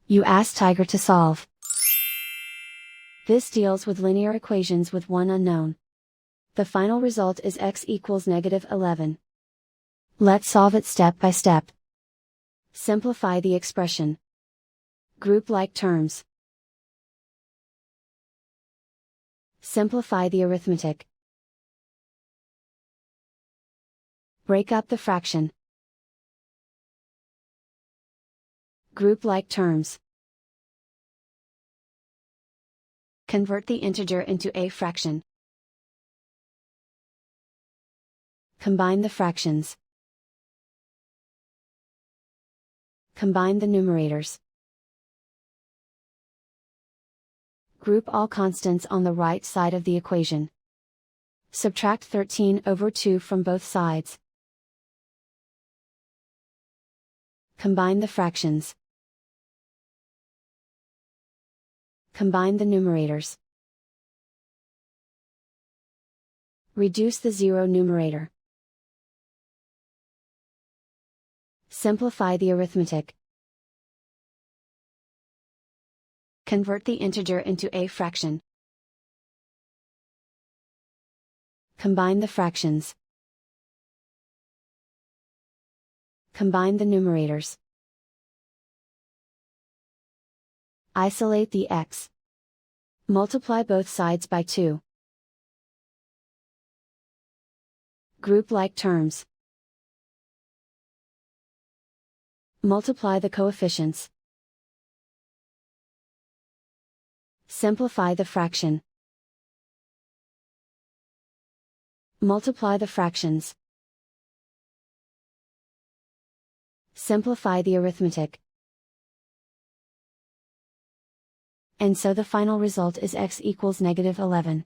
You ask Tiger to solve. This deals with linear equations with one unknown. The final result is x equals -11. Let's solve it step by step. Simplify the expression. Group like terms. Simplify the arithmetic. Break up the fraction. Group like terms. Convert the integer into a fraction. Combine the fractions. Combine the numerators. Group all constants on the right side of the equation. Subtract 13/2 from both sides. Combine the fractions. Combine the numerators. Reduce the zero numerator. Simplify the arithmetic. Convert the integer into a fraction. Combine the fractions. Combine the numerators. Isolate the x. Multiply both sides by 2. Group like terms. Multiply the coefficients. Simplify the fraction. Multiply the fractions. Simplify the arithmetic. And so the final result is x equals -11.